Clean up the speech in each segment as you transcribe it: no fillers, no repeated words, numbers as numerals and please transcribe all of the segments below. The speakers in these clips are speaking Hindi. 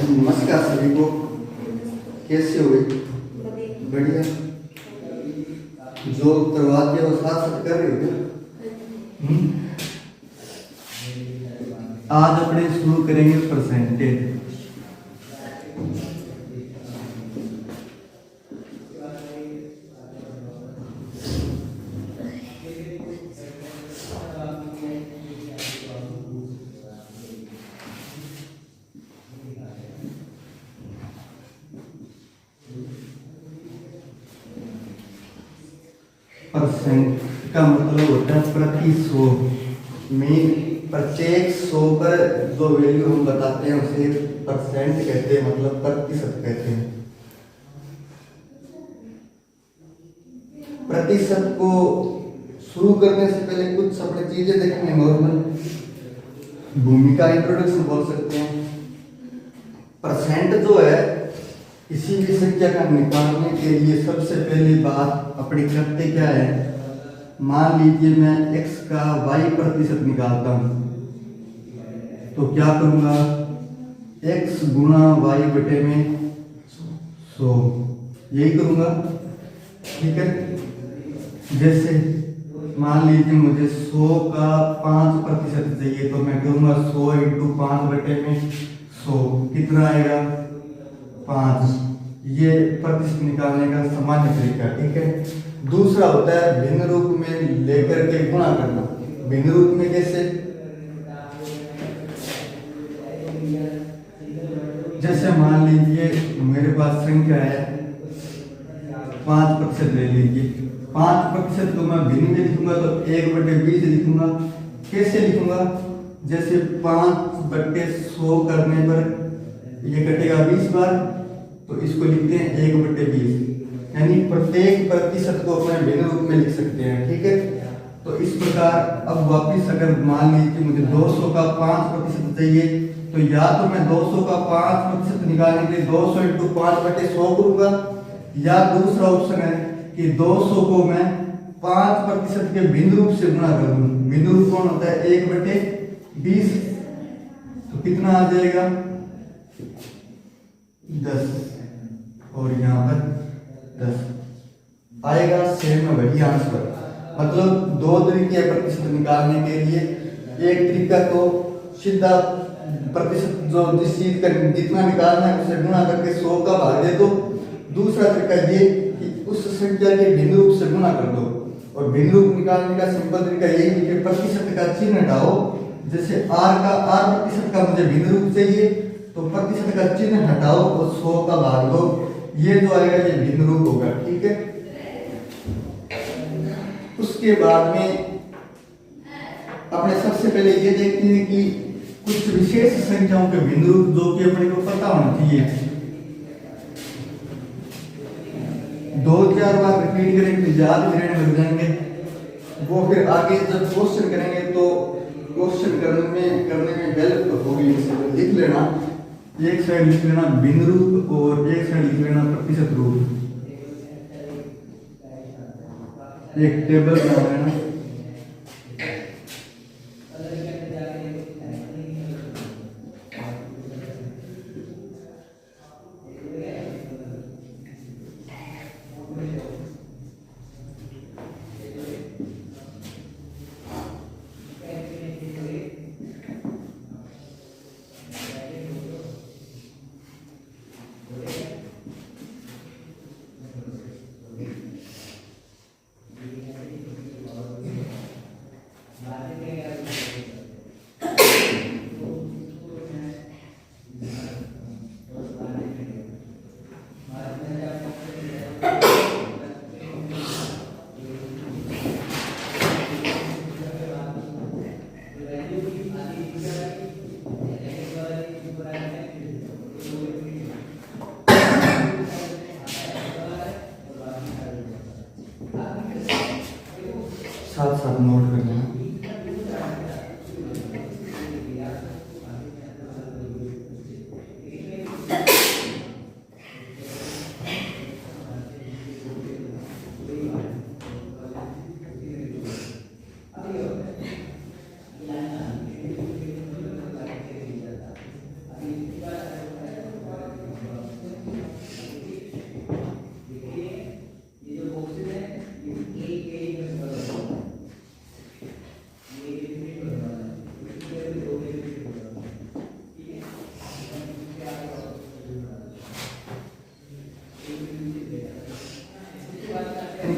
नमस्कार सभी को। कैसे हो? बढ़िया। जो करवाते हो साथ साथ कर रहे हो क्या? आज अपने शुरू करेंगे परसेंटेज। परसेंट का मतलब होता है प्रति 100 में प्रत्येक 100 पर जो वैल्यू हम बताते हैं उसे परसेंट कहते हैं, मतलब प्रतिशत कहते हैं। प्रतिशत को शुरू करने से पहले कुछ अपनी चीजें देखेंगे। नॉर्मल भूमिका इंट्रोडक्शन बोल सकते हैं। परसेंट जो है किसी भी संख्या का निकालने के लिए सबसे पहली बात अपनी करते क्या है, मान लीजिए मैं x का y प्रतिशत निकालता हूं तो क्या करूंगा, x गुणा y बटे में 100 यही करूंगा। ठीक है, जैसे मान लीजिए मुझे 100 का 5 प्रतिशत चाहिए तो मैं करूंगा 100 × 5 बटे में 100 कितना आएगा 5। ये प्रतिशत निकालने का सामान्य तरीका। ठीक है, दूसरा होता है भिन्न रूप में लेकर के गुणा करना। भिन्न रूप में कैसे, जैसे मान लीजिए मेरे पास संख्या है 5% ले लीजिए। 5% को मैं भिन्न में लिखूंगा तो 1/20 लिखूंगा। कैसे लिखूंगा, जैसे 5/100 करने पर ये कटेगा 20 बार तो इसको लिखते हैं 1/20, यानी प्रत्येक प्रतिशत को अपने भिन्न रूप में लिख सकते हैं। ठीक है, तो इस प्रकार अब वापिस अगर मान लीजिए मुझे 200 का 5% चाहिए तो या तो मैं 200 का 5% निकालने के लिए 200 × 5/100 करूंगा, या दूसरा ऑप्शन है कि 200 को मैं 5% के भिन्न रूप से गुणा कर दूं। भिन्न रूप कौन होता है 1/20, तो कितना आ जाएगा 10 और यहाँ पर 10 आएगा। सेम में वही आंसर। मतलब दो तरीके प्रतिशत निकालने के लिए। एक तरीका तो सीधा प्रतिशत जो जिस चीज का जितना निकालना है उसे गुणा करके 100 का भाग दे दो। दूसरा तरीका ये कि उस संख्या के भिन्न रूप से गुणा कर दो। और भिन्न रूप निकालने का सिंपल तरीका यही है कि प्रतिशत का चिन्ह हटाओ। जैसे r प्रतिशत का मुझे भिन्न रूप चाहिए तो प्रतिशत का चिन्ह हटाओ और 100 का भाग दो, ये जो आएगा ये भिन्न रूप होगा। ठीक है, उसके बाद में अपने सबसे पहले ये देखते हैं कि कुछ विशेष संख्याओं के भिन्न रूप जो कि अपने को पता होना चाहिए। 2-4 बार रिपीट करेंगे तो याद भी रहने लग जाएंगे। वो फिर आगे जब क्वेश्चन करेंगे तो क्वेश्चन करने में हेल्प होगी। लिख लेना, एक साइड लिख लेना भिन्न रूप और एक साइड लिख लेना प्रतिशत रूप। एक टेबल बना लेना। साथ साथ नोट कर लेना।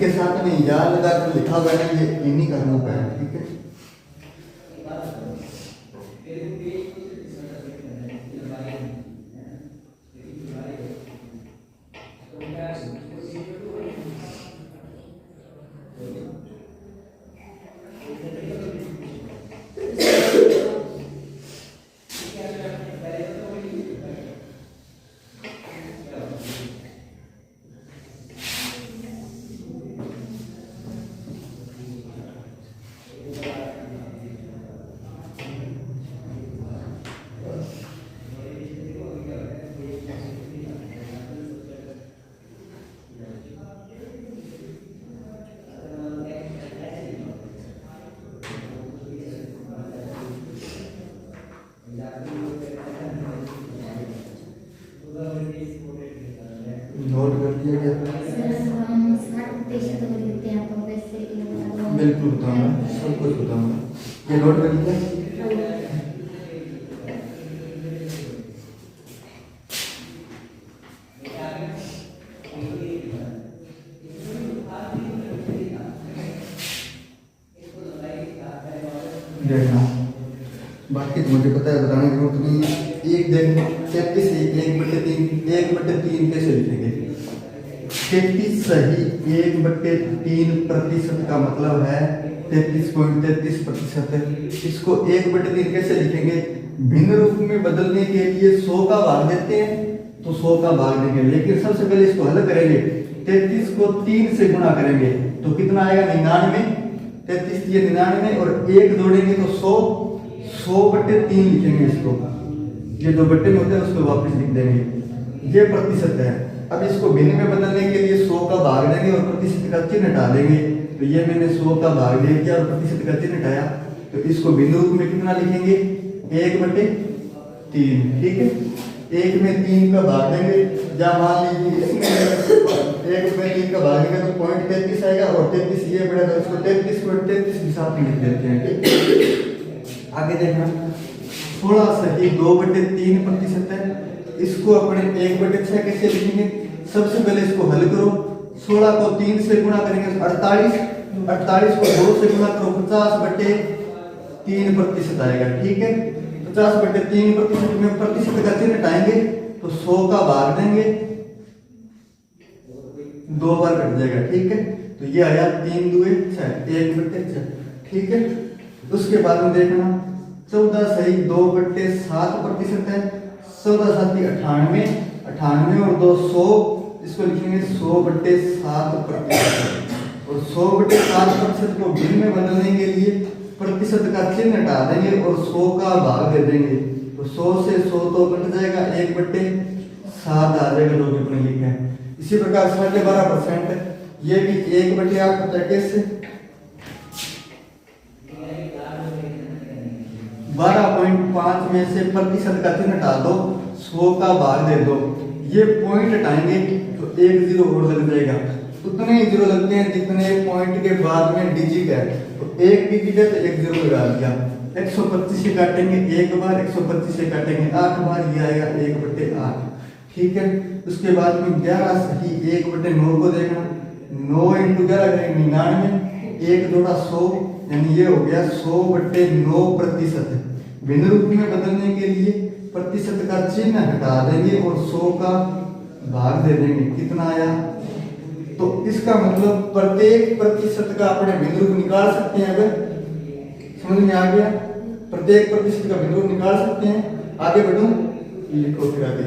इनके साथ में या लगा कर लिखा हुआ है ना, ये इन्हीं कर्मों का है। ठीक है, नोट कर दिया गया। बिल्कुल बताऊंगा, सब कुछ बताऊंगा। ये नोट कर लिया। देखना, बाकी तो मुझे पता है, बताने की जरूरत नहीं है। एक देखो 33 1/3 कैसे लिखेंगे? 33 सही 1/3% का मतलब है 33.33%। इसको 1/3 कैसे लिखेंगे? भिन्न रूप में बदलने के लिए 100 का भाग देते हैं तो 100 का भाग देंगे, लेकिन सबसे पहले इसको हल करेंगे। 33 को 3 से गुणा करेंगे तो कितना आएगा? 99। 33 ये 99 और 1 जोड़ेंगे तो 100। 100/3 लिखेंगे इसको। ये जो बट्टे में होते हैं उसको वापस लिख देंगे। ये प्रतिशत है। अब इसको भिन्न में बदलने के लिए 100 का भाग देंगे और प्रतिशत का चिन्ह हटा देंगे। तो ये मैंने 100 का भाग दे दिया और प्रतिशत का चिन्ह हटाया, तो इसको भिन्न रूप में कितना लिखेंगे? 1/3। ठीक है, 1 में 3 का भाग देंगे। या मान लीजिए इसमें 1 में 3 का भाग देंगे तो 0.33 आएगा और 33 ये बढ़ा तो इसको 33.33 के साथ में लिख देते हैं। ठीक, आगे देखना। 16 सही 2/3% है। इसको अपने 1/6 कैसे लिखेंगे? सबसे पहले इसको हल करो। 16 को 3 से गुणा करेंगे 48। 48 को 2 से गुणा करो 50/3% आएगा। ठीक है, 50/3% में प्रतिशत का चिन्ह हटाएंगे तो 100 का भाग देंगे, 2 बार कट जाएगा। ठीक है, तो ये आया 3 दूए 6 1/6। ठीक है, उसके बाद में देखना 14 सही 2/7% है। 14 साथी 98। 98 और 2 100, इसको लिखेंगे 100/7%। और 100/7% को भिन्न में बदलने के लिए प्रतिशत का चिन्ह हटा देंगे और 100 का भाग दे देंगे। तो 100 से 100 तो कट जाएगा, 1/7 आ जाएगा जो कि अपने लिखे हैं। इसी प्रकार 12.5%, ये भी 1/8 होता है। कैसे? 12.5 में से प्रतिशत का चिन्ह हटा दो, 100 का भाग दे दो। ये पॉइंट हटाएंगे तो 1 0 और लग जाएगा। उतने ही 0 लगते हैं जितने पॉइंट के बाद में डिजिट है। तो 1 डिजिट है तो 1 0 लगा दिया। 125 से काटेंगे 1 बार, 125 से काटेंगे 8 बार, ये आएगा 1/8। ठीक है, उसके बाद में 11 सही 1/9 को देखना। 9 × 11 करेंगे 99। 1 जोड़ा 100, यानी ये हो गया 100/9%। भिन्न रूप में बदलने के लिए प्रतिशत का चिन्ह हटा देंगे और 100 का भाग दे देंगे। कितना आया? तो इसका मतलब प्रत्येक प्रतिशत का अपने भिन्न रूप निकाल सकते हैं। अब समझ में आ गया? प्रत्येक प्रतिशत का भिन्न रूप निकाल सकते हैं। आगे बढ़ो, लिखो फिर आगे।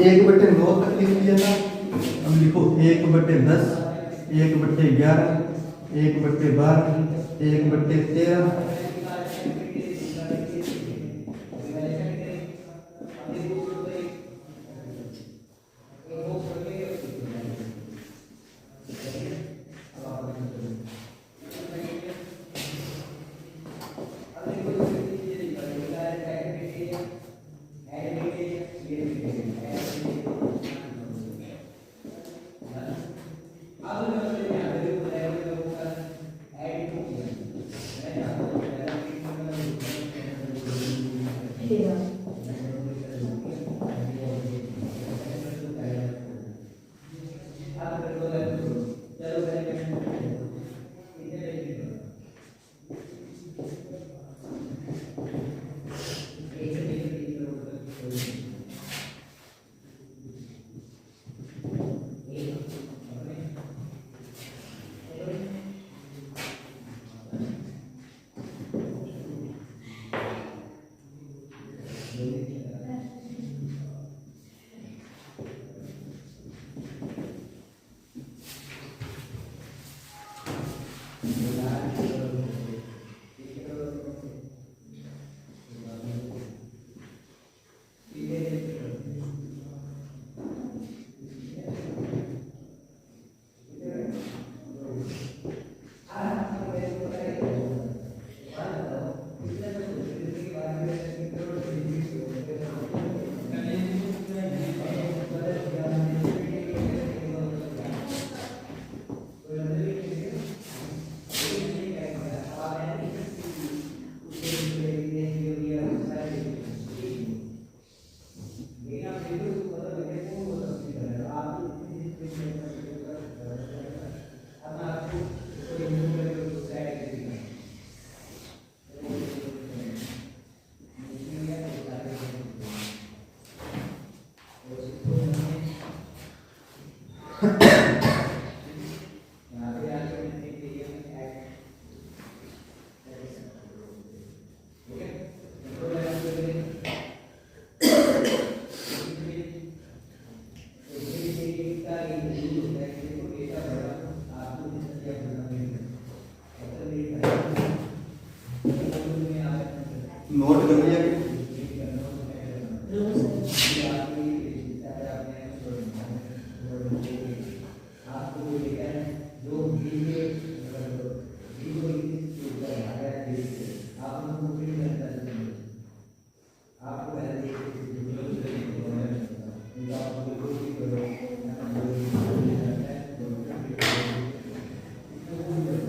एक बटे 9 तक लिख दिया था। अब लिखो 1/10, 1/11, 1/12, 1/13, नोट कर लिया कि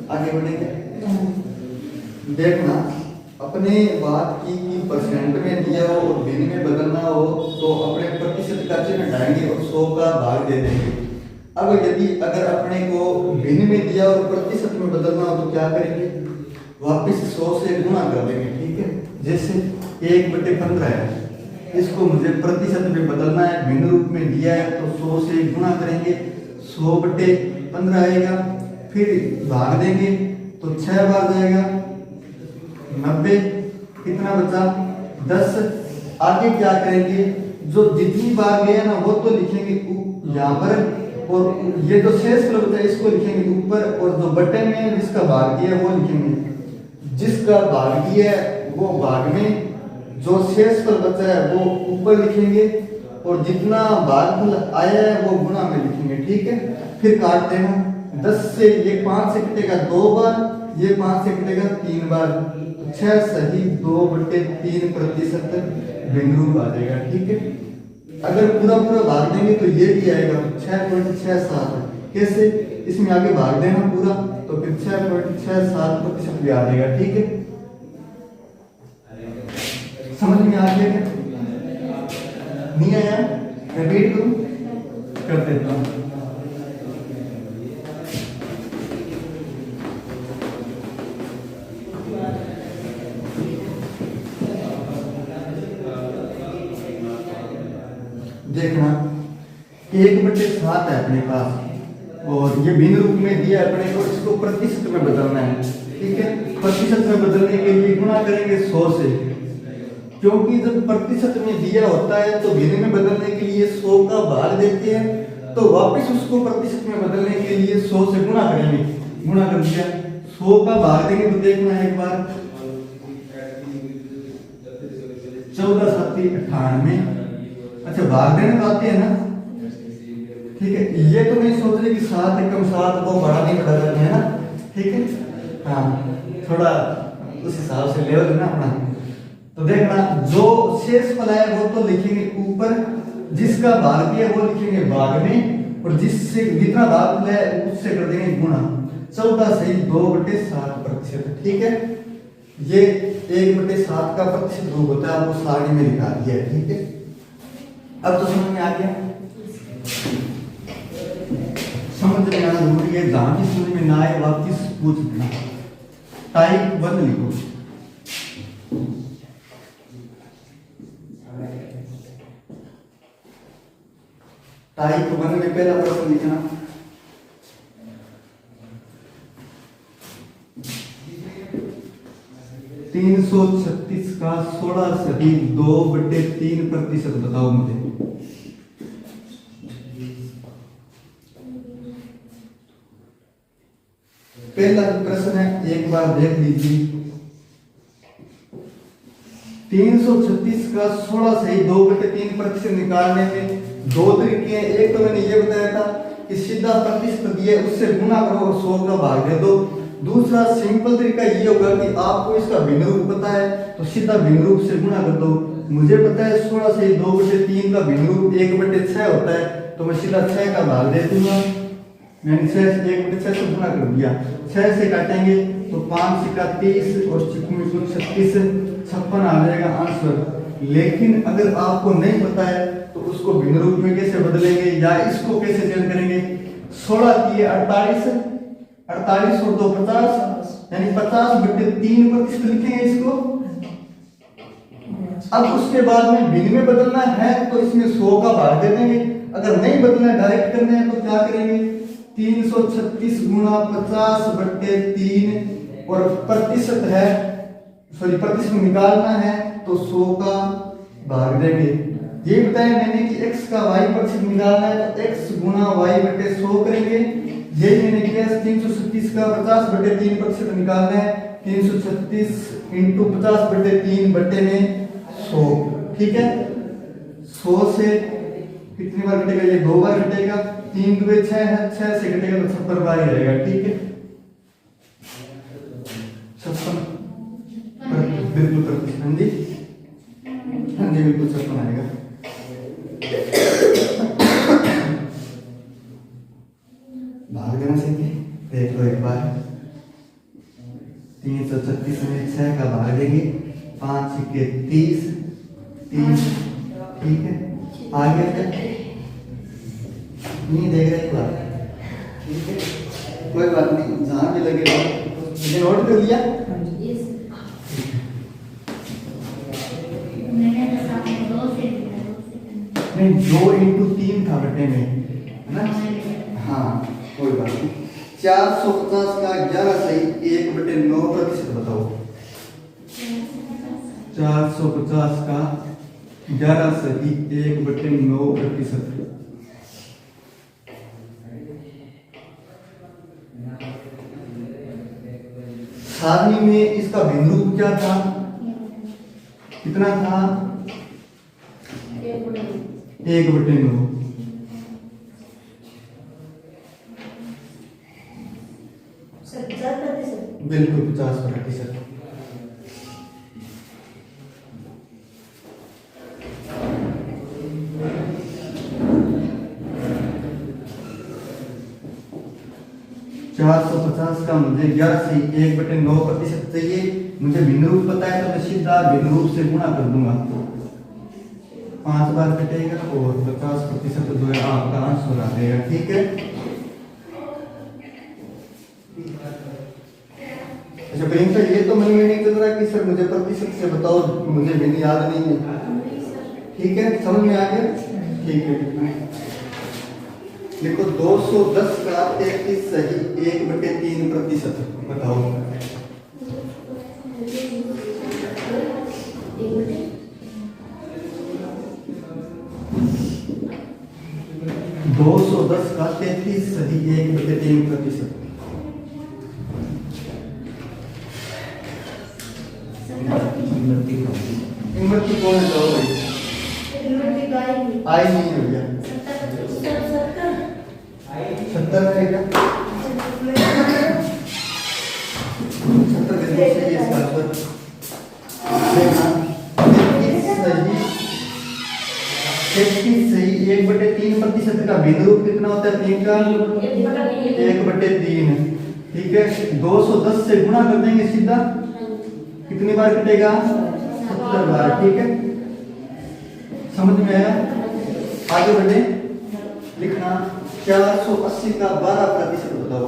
आगे बढ़ेंगे। देखना अपने बात की कि परसेंट में दिया हो और भिन्न में बदलना हो तो अपने प्रतिशत का चिन्ह हटाएंगे और 100 का भाग दे देंगे। अब यदि अगर अपने को भिन्न में दिया और प्रतिशत में बदलना हो तो क्या करेंगे, वापस 100 से गुणा कर देंगे। ठीक है, जैसे 1/15 है, इसको मुझे प्रतिशत में बदलना है, भिन्न रूप में दिया है तो 100 से गुणा करेंगे, 100/15 आएगा, फिर भाग देंगे तो 6 बार जाएगा 90, कितना बचा 10। आगे क्या करेंगे, जो जितनी बार गया ना वो तो लिखेंगे यहाँ पर, और ये जो शेष फल बचा इसको लिखेंगे ऊपर, और जो बटे में जिसका भाग दिया वो लिखेंगे, जिसका भाग दिया है वो भाग में, जो शेष फल बचा है वो ऊपर लिखेंगे, और जितना भागफल आया है वो गुणा में लिखेंगे। ठीक है, फिर काट देना, 10 से ये 5 से कटेगा 2 बार, ये 5 से कटेगा 3 बार, 6 सही 2/3 प्रतिशत भिन्न रूप आ जाएगा। ठीक है, अगर पूरा पूरा भाग देंगे तो ये भी आएगा 6.67। कैसे, इसमें आगे भाग देना पूरा तो फिर 6.67% भी आ जाएगा। ठीक है, समझ में आ गया क्या? नहीं आया, रिपीट करूं, कर देता हूं। देखना 1/7 है अपने पास और ये भिन्न रूप में दिया अपने को, इसको प्रतिशत में बदलना है। ठीक है, प्रतिशत में बदलने के लिए गुणा करेंगे 100 से, क्योंकि जब प्रतिशत में दिया होता है तो भिन्न में बदलने के लिए 100 का भाग देते हैं, तो वापस उसको प्रतिशत में बदलने के लिए 100 से गुणा करेंगे। गुणा कर दिया, 100 का भाग देंगे तो देखना है एक बार, 14 7 98। अच्छा, भाग देने तो आते हैं ना। ठीक है, ये तो नहीं सोच रहे कि 7 एकम 7 को बड़ा नहीं बड़ा करना है ना। ठीक है, हाँ, थोड़ा उस हिसाब से लेवल ना अपना। तो देखना, जो शेष फल है वो तो लिखेंगे ऊपर, जिसका भाग दिया वो लिखेंगे भाग में, और जिससे जितना भाग फल है उससे कर देंगे गुणा। 14 सही 2/7%। ठीक है, ये 1/7 का प्रतिशत रूप होता है, आपको स्लाइड में लिखा दिया है। ठीक है, अब तो समझ में आ गया। समझ में आना जरूरी है, जहां भी समझ में ना आए वापस पूछ लेना। टाइप 1 लिखो, टाइप 1 में पहला प्रश्न लिखना, $336 का 16 सही 2/3% बताओ मुझे। पहला प्रश्न है, एक बार देख लीजिए। 336 का 16 सही 2/3% निकालने में 2 तरीके हैं। एक तो मैंने ये बताया था कि सीधा प्रतिशत दिए उससे गुणा करो और 100 का भाग दे दो। दूसरा सिंपल तरीका ये होगा कि आपको इसका भिन्न रूप पता है तो सीधा भिन्न रूप से गुणा कर दो। मुझे पता है 16 से 2/3 का भिन्न रूप 1/6 होता है, तो मैं सीधा 6 का भाग दे दूंगा। मैंने 6 से 1/6 से गुणा कर दिया। 6 से काटेंगे तो 5 से 30 और 36 56 आ जाएगा आंसर। लेकिन अगर आपको नहीं पता है तो उसको भिन्न रूप में कैसे बदलेंगे या इसको कैसे चेंज करेंगे। 16 की 48 और 2 50, यानी 50/3% लिखेंगे इसको। अब उसके बाद में भिन्न में बदलना है तो इसमें 100 का भाग दे देंगे। अगर नहीं बदलना है, डायरेक्ट करना है तो क्या करेंगे, 336 गुणा 50/3 और प्रतिशत है, सॉरी प्रतिशत निकालना है तो 100 का भाग देंगे। ये बताया मैंने कि x का y प्रतिशत निकालना है तो x गुणा y/100 करेंगे। यही मैंने किया। 336 का 50/3% निकालना है 336 इंटू 50/3/100, ठीक है। 100 से कितनी बार कटेगा, ये 2 बार कटेगा, 3 2 6 है, 6 से कटेगा तो 56 बार ही आएगा, ठीक है। 56 बिल्कुल प्रतिशत, हाँ जी बिल्कुल 56 आएगा। भाग देना सीखे, देख लो एक बार। 336 में 6 का भाग देंगे, 5 के 30, 30, ठीक है। आगे नहीं देख रहे एक बार, ठीक है, कोई बात नहीं, जहां भी लगेगा मुझे नोट कर लिया। नहीं 2 इंटू 3 था बटे में, है ना, हाँ कोई बात नहीं। 450 का 11 सही 1/9% बताओ। 450 का 11 सही 1/9%। सारणी में इसका भिन्न रूप क्या था, कितना था, 1/9। बिल्कुल 50%। चार सौ 50 का मुझे 11 से 1/9% चाहिए। मुझे भिन्न रूप पता है तो मैं सीधा भिन्न रूप से गुणा कर दूंगा, 5 बार कटेगा और 50% जो है आपका आंसर आ जाएगा, ठीक है। अच्छा प्रियंका, ये तो मन में नहीं चल रहा कि सर मुझे प्रतिशत से बताओ, मुझे भिन्न याद नहीं है, ठीक है, समझ में आ गया, ठीक है। देखो 210 का 33 सही 1/3% बताओ। 210 का 33 सही 1/3%। इमरती कौन है, जाओ भाई, आई नहीं है भैया, 70 है क्या, 70 बिल्कुल सही है इसका आंसर। देखना 33 सही 1/3% का भिन्न रूप कितना होता है, 3 का 1/3, ठीक है। 210 से गुणा कर देंगे सीधा, कितनी बार कटेगा, 70 बार, ठीक है। समझ में आया, आगे बढ़े। लिखना 480 का 12% बताओ।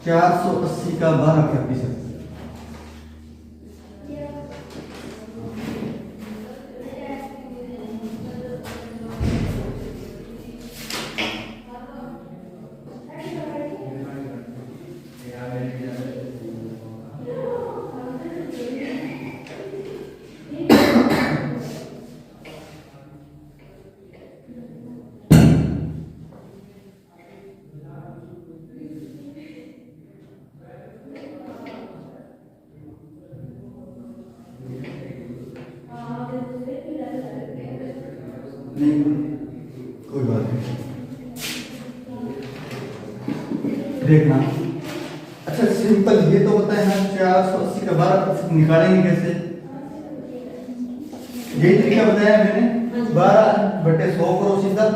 480 का 12%। नहीं कोई बात नहीं, देखना। अच्छा सिंपल ये तो होता है ना, 480 का 12% निकालेंगे कैसे, यही तरीका बताया मैंने, 12/100 करो सीधा।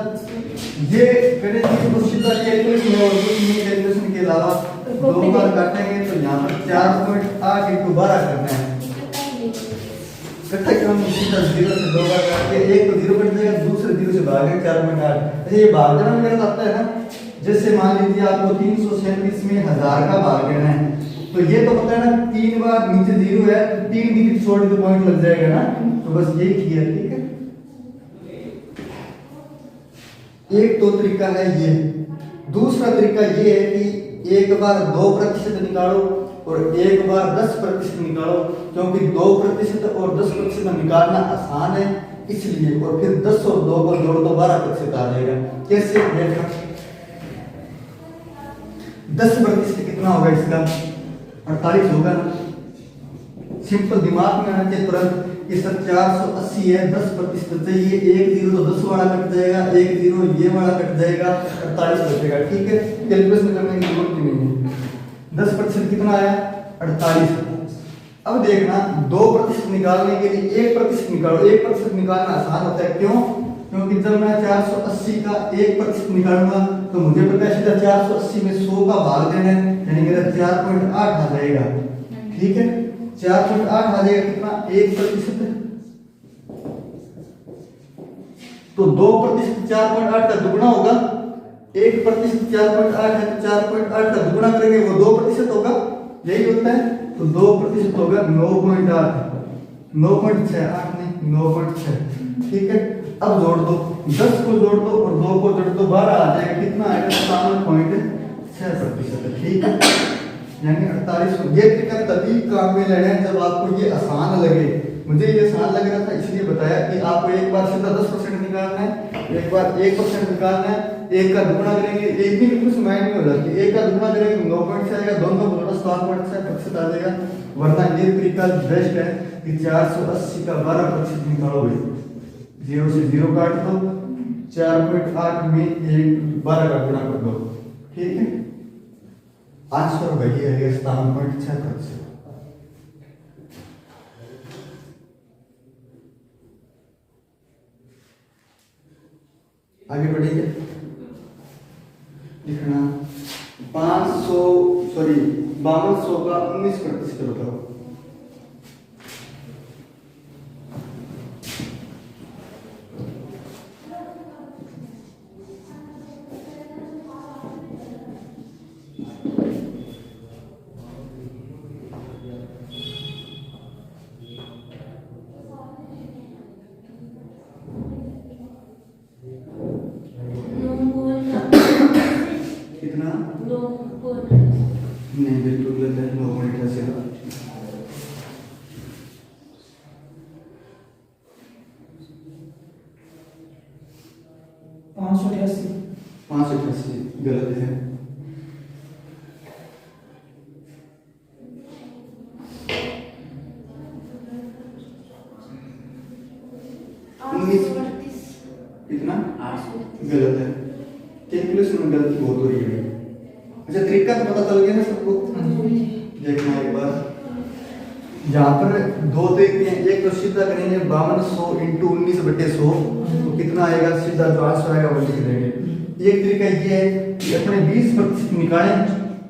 ये करें तो सीधा कैलकुलेशन और कुछ नहीं, कैलकुलेशन के अलावा 2 बार काटेंगे तो यहाँ पर 4.8 × 12 करना है। इकट्ठा क्यों नहीं, सीधा 0 से 2 बार काट के, एक तो 0 कट जाएगा, दूसरे 0 से भागेंगे 4.8। अच्छा ये भागना मेरा आता है ना, जैसे मान लीजिए आपको 337 में 1000 का भाग देना है, तो ये तो पता है ना 3 बार नीचे 0 है तो 3 डिजिट छोड़ के पॉइंट लग जाएगा ना, तो बस यही किया, ठीक है। एक तो तरीका है ये। दूसरा तरीका ये है कि एक बार 2% निकालो और एक बार 10% निकालो, क्योंकि 2% और 10% निकालना आसान है इसलिए, और फिर 10 और 2 को जोड़ दो 12% आ जाएगा। कैसे देखना, 10% कितना कितना होगा इसका 48 होगा ना। सिंपल दिमाग में आना चाहिए तुरंत। इसका 480 है, 10% चाहिए, एक जीरो तो 10 वाला कट जाएगा, एक जीरो ये वाला कट जाएगा, 48 बचेगा। ठीक है, कैलकुलेशन करने की जरूरत ही नहीं है। 10% कितना आया 48। अब देखना 2% निकालने के लिए 1% निकालो। 1% निकालना आसान होता है, क्यों? क्योंकि जब मैं 480 का 1% निकालूंगा तो मुझे पता है सीधा 480 में 100 का भाग देना है, यानी मेरा 4.8 आ जाएगा। ठीक है, 4.8 आ जाएगा कितना 1%। तो 2% 4.8 का दुगना होगा। 1% 4.8 है तो 4.8 का दुगना करेंगे वो 2% होगा, यही होता है। तो 2% होगा 9.8, 9.6 नहीं 9.6। ठीक है, अब जोड़ दो, 10 को जोड़ दो और 2 को जोड़ दो, 12 आ जाएगा। कितना आएगा 57.6%। ठीक है, यानी 48। ये तरीका तभी काम में लेना है जब आपको ये आसान लगे। मुझे ये आसान लग रहा था इसलिए बताया कि आपको एक बार सीधा 10% निकालना है, एक बार 1% निकालना है। एक का दुगना करेंगे, एक भी कुछ माइंड में हो जाती है, एक का दुगना करेंगे 9.6 आएगा, दोनों को जोड़ा 7.6% आ जाएगा। वरना ये तरीका बेस्ट है कि 480 का 12% निकालो भाई। 0 से 0 काट दो, 4.8 में 12 का गुणा कर दो। ठीक है, आंसर वही है 57.6%। आगे बढ़ेंगे, लिखना 5200 का 19% बताओ। कितना? नहीं, बिल्कुल गलत है। 9.88 का 588 गलत है। कितना? गलत है, कैलकुलेशन में गलती बहुत हो रही है। अच्छा, तरीका तो पता चल गया ना सबको। देखना एक बार, यहाँ पर दो तरीके हैं। एक तो सीधा करेंगे 5200 इंटू 19/100, तो कितना आएगा सीधा जो आंसर आएगा वो लिख देंगे। एक तरीका ये है कि अपने 20% निकालें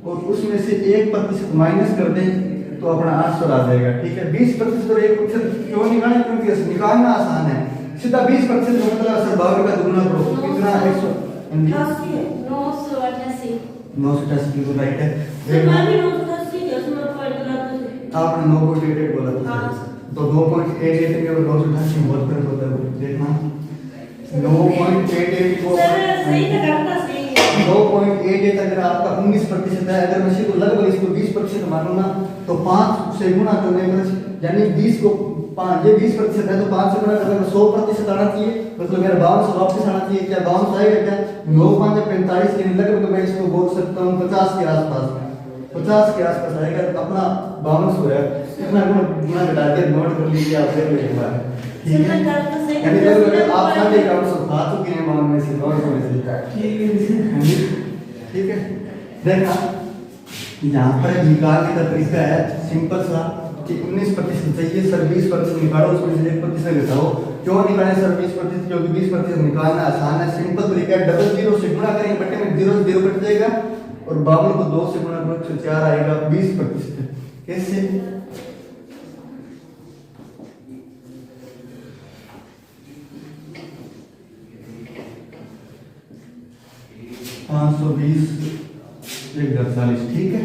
और उसमें से 1% माइनस कर दें तो अपना आंसर आ जाएगा। ठीक है, 20% और 1% क्यों निकालें? क्योंकि निकालना आसान है। सीधा 20% का मतलब सर 52 का दुगना करो, कितना 188 बिल्कुल राइट है। आपने 9.88 बोला था, तो 2.88 के और 988 बहुत फर्क होता है। देखना 9.88 को 9.88 अगर आपका 19% है, अगर मैं इसको लगभग इसको 20% मानूंगा तो 5 से गुणा करने पर, यानी 20 को 5, ये 20% है तो 5 से गुणा करने पर 100% आना चाहिए। मतलब मेरा 52 वापस आना चाहिए। क्या 52 आएगा? क्या 9 5 45 के लगभग मैं इसको बोल सकता हूँ 50 के आसपास, 50 के आसपास आएगा। तो अपना 52 है, कितना गुणा घटा के नोट कर लीजिए आप एक बार। ठीक है, यानी लगभग आप 450 खा चुके हैं मान में से 900 में से। ठीक है, देखा यहाँ पर निकालने का तरीका है सिंपल सा कि 19% चाहिए सर, 20% निकालो, उसमें से 1% घटाओ। क्यों निकालें सर 20%? क्योंकि 20% निकालना आसान है, सिंपल तरीका है। डबल जीरो से गुणा करेंगे, बट्टे में 0 0 कट जाएगा और 52 को 2 से गुणा करो तो 4 आएगा 20%। कैसे? 520 148। ठीक है,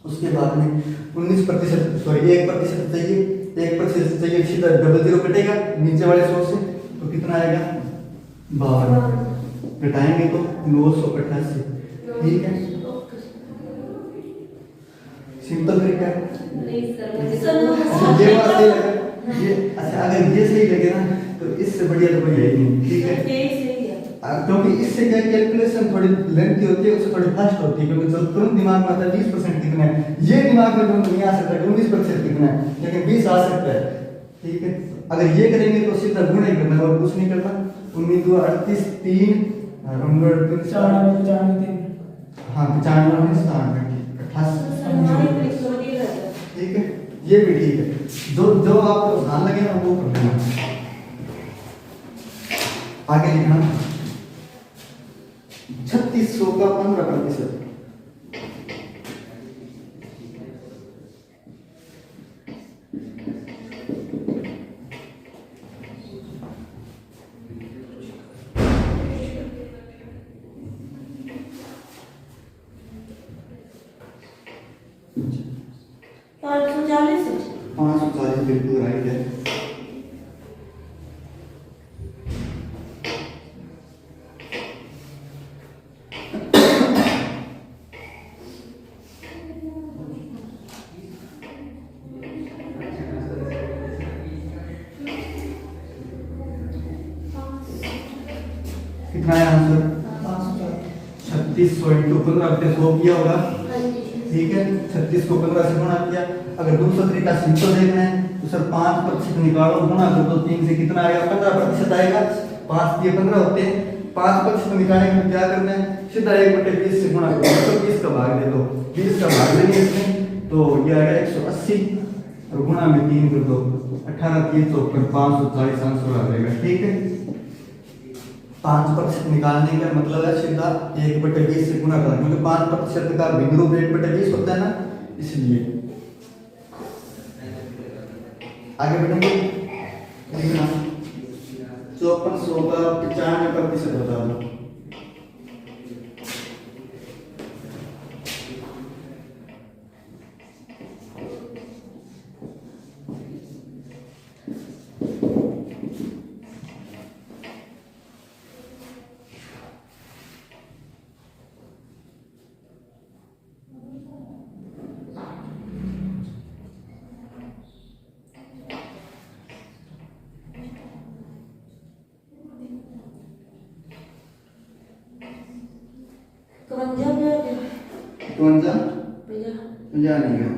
उसके बाद में 19% सॉरी 1% चाहिए, 1% चाहिए, सीधा डबल जीरो कटेगा नीचे वाले 100 से, तो कितना आएगा 52 घटाएंगे तो 988। ठीक है, सिंपल तरीका है। ये बात सही लगा, ये अच्छा अगर ये सही लगे ना तो इससे बढ़िया तो कोई है ही नहीं। ठीक है, क्योंकि इससे क्या कैलकुलेशन थोड़ी लेंथी होती है, उससे थोड़ी फास्ट होती है, क्योंकि जब तुरंत दिमाग में आता है 20% कितना है, ये दिमाग में तुरंत नहीं आ सकता कि 19% कितना है, लेकिन 20 आ सकता है। ठीक है, अगर ये करेंगे तो सीधा गुणा ही करना है और कुछ नहीं करना। 19 2 38 3 और 39 हाँ 95 98 ठीक है, ये भी ठीक है। जो जो आपको ध्यान लगे ना वो कर देना। आगे लिखना 3600 का 15%। पाँच सौ चालीस बिल्कुल राइट है। कितना है आंसर? 3600 इंटू 15 पे 100 किया होगा। ठीक है, 36 को 15 से गुणा किया। अगर दूसरा तरीका सिंपल देखना है तो सर 5% निकालो, गुणा कर दो 3 से, कितना आएगा? 15% आएगा। 5 दिए 15 होते हैं, 5% निकालेंगे तो क्या करना है? सीधा 1/20 से गुणा करो, तो 20 का भाग दे दो। 20 का भाग देंगे इसमें तो ये आएगा 180 और गुणा में 3 कर दो, 18 3 54 540 आंसर आ जाएगा। ठीक है, 5% निकालने का मतलब है सीधा 1/20 से गुणा करना, क्योंकि 5% का भिन्न रूप 1/20 होता है ना, इसलिए। आगे बढ़ेंगे, 5400 का 95% बता दो। कौन सा? नहीं है।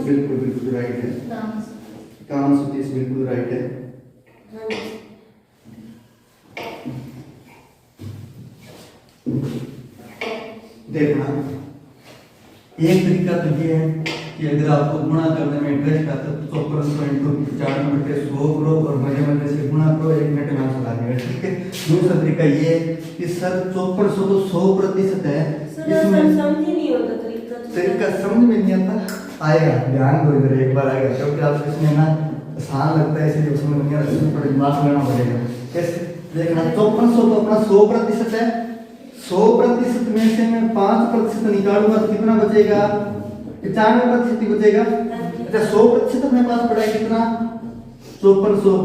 बिल्कुल बिल्कुल राइट है। 5130 बिल्कुल राइट है। देखना, एक तरीका तो ये है कि अगर आपको गुणा करने में इंटरेस्ट आता है तो 5400 इंटू 95/100 करो और मजे मजे से गुणा करो, 1 मिनट में आंसर आ जाएगा। ठीक है, दूसरा तरीका ये है कि सर 5400 तो 100% है, इसमें समझ ही नहीं होता, तरीका समझ में नहीं आता। आएगा, ध्यान दो इधर, एक बार आएगा, क्योंकि आपको इसमें ना आसान लगता है इसलिए समझ नहीं आता, इसमें थोड़ा दिमाग लगाना पड़ेगा। कैसे देखना, 5400 तो अपना 100% है, 100% में से मैं 5% निकालूंगा तो कितना बचेगा? 95% बचेगा। अच्छा, 100% अपने पास पड़ा है कितना? 5400।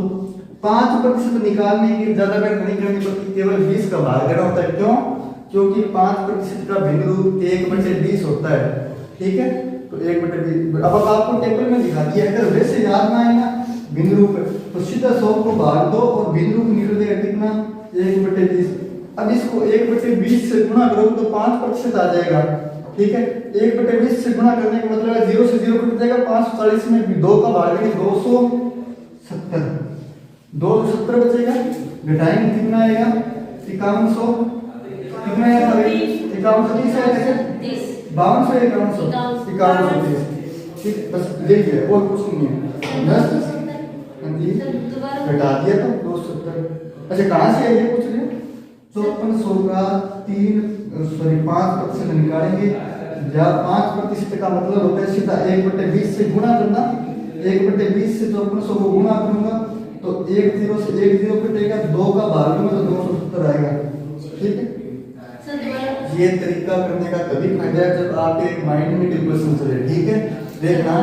5% निकालने की ज्यादा मेहनत नहीं करनी पड़ती, केवल 20 का भाग देना होता है। क्यों? क्योंकि 5% का भिन्न रूप 1/20 होता है। ठीक है, तो 1/20 अब आपको टेबल में दिखा दिया, अगर वैसे याद ना आए ना भिन्न रूप तो सीधा 100 को भाग दो और भिन्न रूप निकल जाएगा कितना? 1/20। अब इसको 1/20 से गुणा करोगे तो 5% आ जाएगा। ठीक है, 1/20 से गुणा करने का मतलब है 0 से 0 कट जाएगा, 540 में 2 का भाग देंगे 270, 270 बचेगा। घटाएंगे कितना आएगा? 5100। कितना आएगा? 5130 आएगा। 5200 5130। ठीक, बस देखिए और कुछ नहीं है। बस घटा दिया तो 270। अच्छा, कहाँ से है ये पूछ रहे हैं? 5400 का 5% निकालेंगे, या 5% का मतलब होता है सीधा 1/20 से गुणा करना। 1/20 से 5400 को गुणा करूंगा तो 1 0 से 1 0 कटेगा, 2 का भाग में तो 270 आएगा। ठीक है, ये तरीका करने का तभी फायदा है जब आपके माइंड में कैलकुलेशन चले। ठीक है, देखना